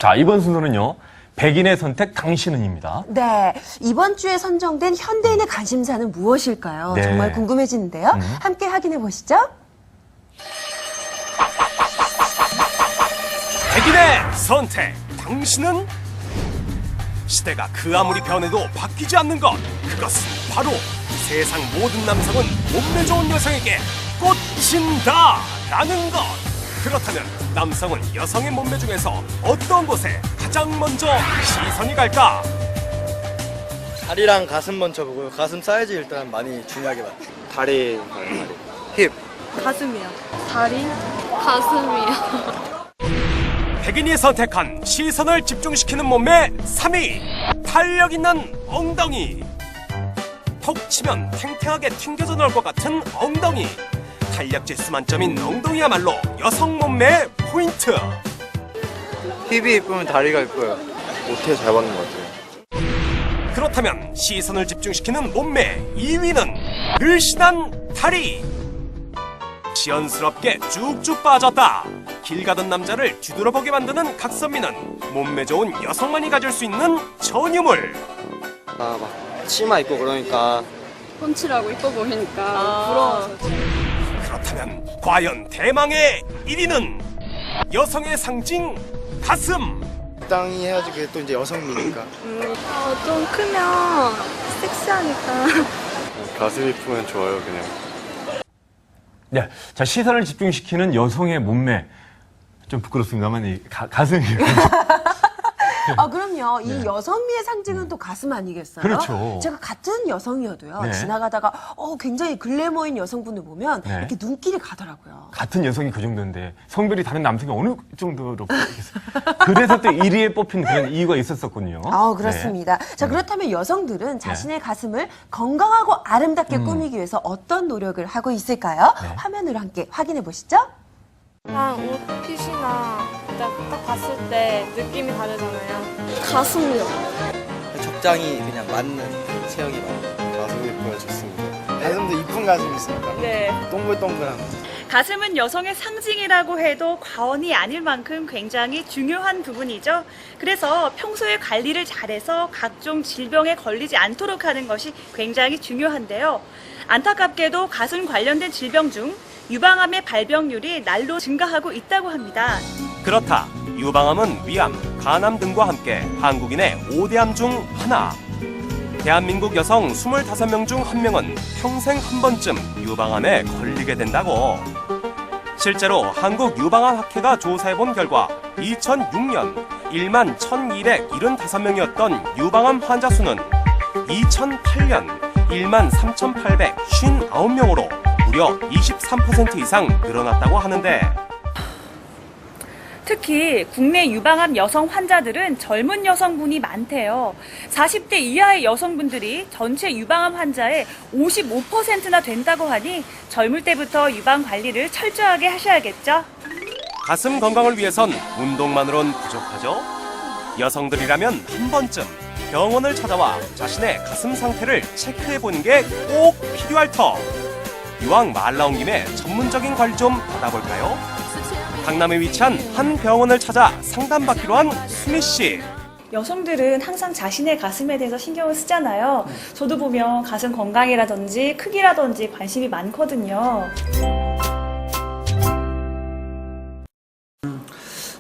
자, 이번 순서는요. 백인의 선택 당신은입니다. 네, 이번 주에 선정된 현대인의 관심사는 무엇일까요? 네. 정말 궁금해지는데요. 함께 확인해 보시죠. 백인의 선택 당신은? 시대가 그 아무리 변해도 바뀌지 않는 것, 그것은 바로 세상 모든 남성은 몸매 좋은 여성에게 꽂힌다라는 것. 그렇다면 남성은 여성의 몸매 중에서 어떤 곳에 가장 먼저 시선이 갈까? 다리랑 가슴 먼저 보고요. 가슴 사이즈 일단 많이 중요하게 봐요. 다리. 힙. 가슴이요. 다리? 가슴이요. 백인이 선택한 시선을 집중시키는 몸매 3위, 탄력 있는 엉덩이. 톡 치면 탱탱하게 튕겨져 나올 것 같은 엉덩이. 탄력 지수 만점인 엉덩이야말로 여성 몸매의 포인트. 힙이 이쁘면 다리가 이뻐요. 어떻게 잘 받는 것 같아요. 그렇다면 시선을 집중시키는 몸매 2위는 늘씬한 다리. 지연스럽게 쭉쭉 빠졌다. 길 가던 남자를 뒤돌아보게 만드는 각선미는 몸매 좋은 여성만이 가질 수 있는 전유물. 막 치마 입고 그러니까 펀치라고 이뻐 보이니까 부러워서. 그렇다면 과연 대망의 1위는 여성의 상징 가슴. 적당히 해야지 그게 또 이제 여성미니까. 좀 크면 섹시하니까. 가슴 이쁘면 좋아요, 그냥. 네. 자, 시선을 집중시키는 여성의 몸매. 좀 부끄럽습니다만, 이 가슴이. 아, 그럼요. 이 여성미의 상징은 또 가슴 아니겠어요? 그렇죠. 제가 같은 여성이어도요. 네. 지나가다가 굉장히 글래머인 여성분을 보면 네. 이렇게 눈길이 가더라고요. 같은 여성이 그 정도인데 성별이 다른 남성이 어느 정도로 보겠어요? 그래서 또 1위에 뽑힌 그런 이유가 있었었군요. 아, 그렇습니다. 자, 그렇다면 여성들은 자신의 가슴을 건강하고 아름답게 꾸미기 위해서 어떤 노력을 하고 있을까요? 네. 화면으로 함께 확인해 보시죠. 그냥 옷핏이나 딱 봤을 때 느낌이 다르잖아요. 가슴이요. 적당히 그냥 맞는 체형이 맞는. 가슴 이쁘면 좋습니다. 가슴도 이쁜 가슴이 있으니까. 네. 동글동글한. 가슴은 여성의 상징이라고 해도 과언이 아닐 만큼 굉장히 중요한 부분이죠. 그래서 평소에 관리를 잘해서 각종 질병에 걸리지 않도록 하는 것이 굉장히 중요한데요. 안타깝게도 가슴 관련된 질병 중 유방암의 발병률이 날로 증가하고 있다고 합니다. 그렇다. 유방암은 위암, 간암 등과 함께 한국인의 5대암 중 하나. 대한민국 여성 25명 중 1명은 평생 한 번쯤 유방암에 걸리게 된다고. 실제로 한국유방암학회가 조사해본 결과 2006년 1만 1,275명이었던 유방암 환자 수는 2008년 1만 3,859명으로 무려 23% 이상 늘어났다고 하는데, 특히 국내 유방암 여성 환자들은 젊은 여성분이 많대요. 40대 이하의 여성분들이 전체 유방암 환자의 55%나 된다고 하니 젊을 때부터 유방 관리를 철저하게 하셔야겠죠. 가슴 건강을 위해선 운동만으론 부족하죠. 여성들이라면 한 번쯤 병원을 찾아와 자신의 가슴 상태를 체크해보는 게 꼭 필요할 터. 이왕 말 나온 김에 전문적인 관리 좀 받아볼까요? 강남에 위치한 한 병원을 찾아 상담받기로 한 수미 씨. 여성들은 항상 자신의 가슴에 대해서 신경을 쓰잖아요. 저도 보면 가슴 건강이라든지 크기라든지 관심이 많거든요.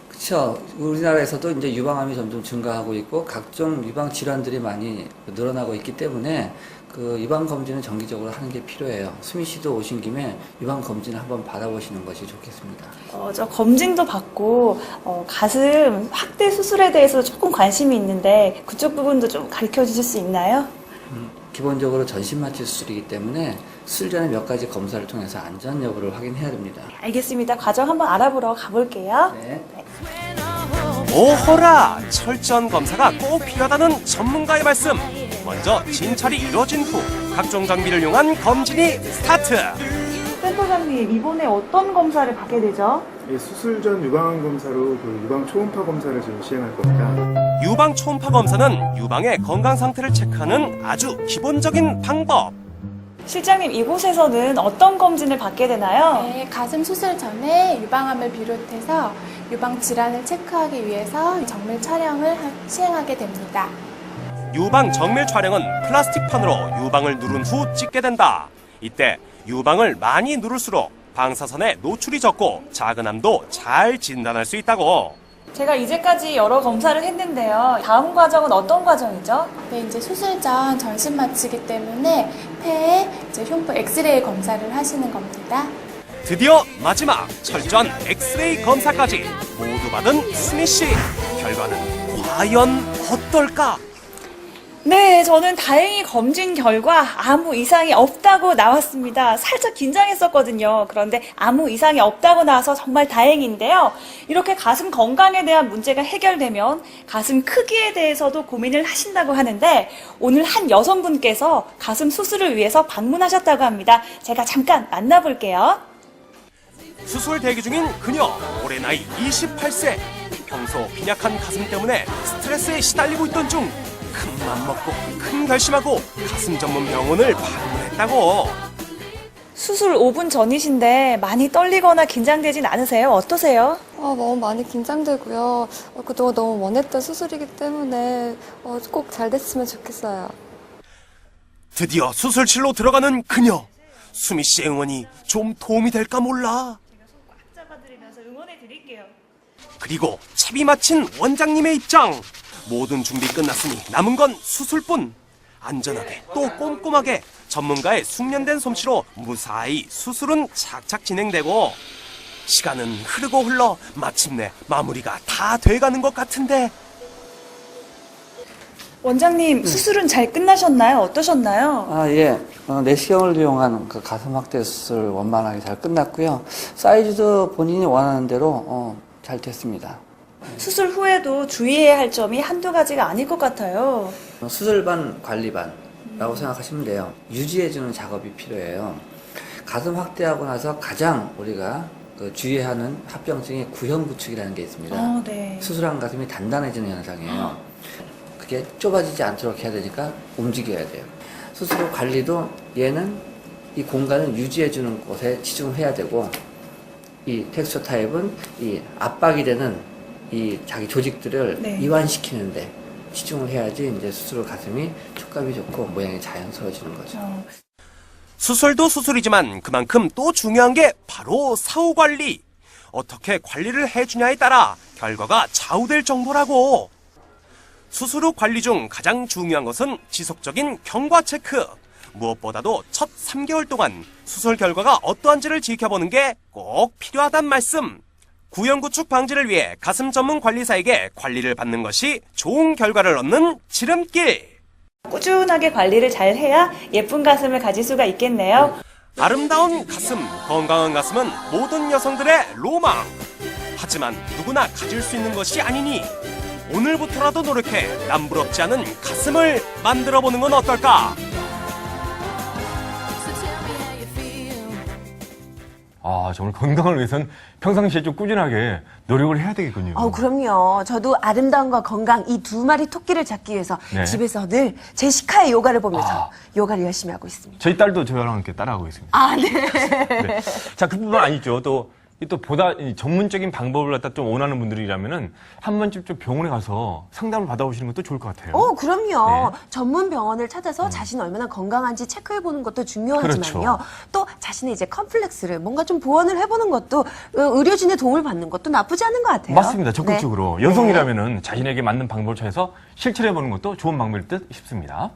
그렇죠. 우리나라에서도 이제 유방암이 점점 증가하고 있고 각종 유방 질환들이 많이 늘어나고 있기 때문에 그 유방 검진은 정기적으로 하는 게 필요해요. 수미 씨도 오신 김에 유방 검진을 한번 받아보시는 것이 좋겠습니다. 저 검진도 받고 가슴 확대 수술에 대해서 조금 관심이 있는데 그쪽 부분도 좀 가르쳐 주실 수 있나요? 기본적으로 전신 마취 수술이기 때문에 수술 전에 몇 가지 검사를 통해서 안전 여부를 확인해야 됩니다. 알겠습니다. 과정 한번 알아보러 가볼게요. 네. 오호라! 철저한 검사가 꼭 필요하다는 전문가의 말씀. 먼저 진찰이 이루어진 후 각종 장비를 이용한 검진이 스타트. 센터장님, 이번에 어떤 검사를 받게 되죠? 수술 전 유방암 검사로 그 유방 초음파 검사를 지금 시행할 겁니다. 유방 초음파 검사는 유방의 건강 상태를 체크하는 아주 기본적인 방법. 실장님, 이곳에서는 어떤 검진을 받게 되나요? 네, 가슴 수술 전에 유방암을 비롯해서 유방 질환을 체크하기 위해서 정밀 촬영을 시행하게 됩니다. 유방 정밀 촬영은 플라스틱 판으로 유방을 누른 후 찍게 된다. 이때 유방을 많이 누를수록 방사선에 노출이 적고 작은 암도 잘 진단할 수 있다고. 제가 이제까지 여러 검사를 했는데요. 다음 과정은 어떤 과정이죠? 네, 이제 수술 전 전신 마취기 때문에 폐에 이제 흉부 엑스레이 검사를 하시는 겁니다. 드디어 마지막 철저한 엑스레이 검사까지 모두 받은 수미 씨. 결과는 과연 어떨까? 네, 저는 다행히 검진 결과 아무 이상이 없다고 나왔습니다. 살짝 긴장했었거든요. 그런데 아무 이상이 없다고 나와서 정말 다행인데요. 이렇게 가슴 건강에 대한 문제가 해결되면 가슴 크기에 대해서도 고민을 하신다고 하는데 오늘 한 여성분께서 가슴 수술을 위해서 방문하셨다고 합니다. 제가 잠깐 만나볼게요. 수술 대기 중인 그녀. 올해 나이 28세. 평소 빈약한 가슴 때문에 스트레스에 시달리고 있던 중 큰 맘 먹고 큰 결심하고 가슴 전문 병원을 방문했다고. 수술 5분 전이신데 많이 떨리거나 긴장되진 않으세요? 어떠세요? 너무 많이 긴장되고요. 그동안 너무 원했던 수술이기 때문에 꼭 잘 됐으면 좋겠어요. 드디어 수술실로 들어가는 그녀. 수미 씨의 응원이 좀 도움이 될까 몰라. 제가 손 꽉 잡아드리면서 응원해 드릴게요. 그리고 채비 마친 원장님의 입장. 모든 준비 끝났으니 남은 건 수술뿐. 안전하게 또 꼼꼼하게 전문가의 숙련된 솜씨로 무사히 수술은 착착 진행되고 시간은 흐르고 흘러 마침내 마무리가 다 돼가는 것 같은데. 원장님, 수술은 잘 끝나셨나요? 어떠셨나요? 예. 내시경을 이용한 그 가슴 확대 수술 원만하게 잘 끝났고요. 사이즈도 본인이 원하는 대로 잘 됐습니다. 수술 후에도 주의해야 할 점이 한두 가지가 아닐 것 같아요. 수술반, 관리반라고 생각하시면 돼요. 유지해주는 작업이 필요해요. 가슴 확대하고 나서 가장 우리가 주의해야 하는 합병증이 구형구축이라는 게 있습니다. 네. 수술한 가슴이 단단해지는 현상이에요. 그게 좁아지지 않도록 해야 되니까 움직여야 돼요. 수술 후 관리도 얘는 이 공간을 유지해주는 곳에 치중해야 되고, 이 텍스처 타입은 이 압박이 되는 이 자기 조직들을 네. 이완시키는데 치중을 해야지 이제 수술 후 가슴이 촉감이 좋고 모양이 자연스러워지는 거죠. 수술도 수술이지만 그만큼 또 중요한 게 바로 사후 관리. 어떻게 관리를 해주냐에 따라 결과가 좌우될 정도라고. 수술 후 관리 중 가장 중요한 것은 지속적인 경과 체크. 무엇보다도 첫 3개월 동안 수술 결과가 어떠한지를 지켜보는 게 꼭 필요하단 말씀. 구형구축 방지를 위해 가슴 전문 관리사에게 관리를 받는 것이 좋은 결과를 얻는 지름길. 꾸준하게 관리를 잘 해야 예쁜 가슴을 가질 수가 있겠네요. 아름다운 가슴, 건강한 가슴은 모든 여성들의 로망. 하지만 누구나 가질 수 있는 것이 아니니 오늘부터라도 노력해 남부럽지 않은 가슴을 만들어보는 건 어떨까? 정말 건강을 위해선 평상시에 좀 꾸준하게 노력을 해야 되겠군요. 그럼요. 저도 아름다움과 건강 이 두 마리 토끼를 잡기 위해서 네. 집에서 늘 제시카의 요가를 보면서 요가를 열심히 하고 있습니다. 저희 딸도 저랑 함께 따라하고 있습니다. 네. 네. 자, 그뿐만 아니죠. 또 보다 전문적인 방법을 갖다 좀 원하는 분들이라면은 한 번쯤 좀 병원에 가서 상담을 받아보시는 것도 좋을 것 같아요. 그럼요. 네. 전문 병원을 찾아서 자신이 얼마나 건강한지 체크해보는 것도 중요하지만요. 그렇죠. 또 자신의 이제 컴플렉스를 뭔가 좀 보완을 해보는 것도 의료진의 도움을 받는 것도 나쁘지 않은 것 같아요. 맞습니다. 적극적으로. 네. 여성이라면은 자신에게 맞는 방법을 찾아서 실천해보는 것도 좋은 방법일 듯 싶습니다.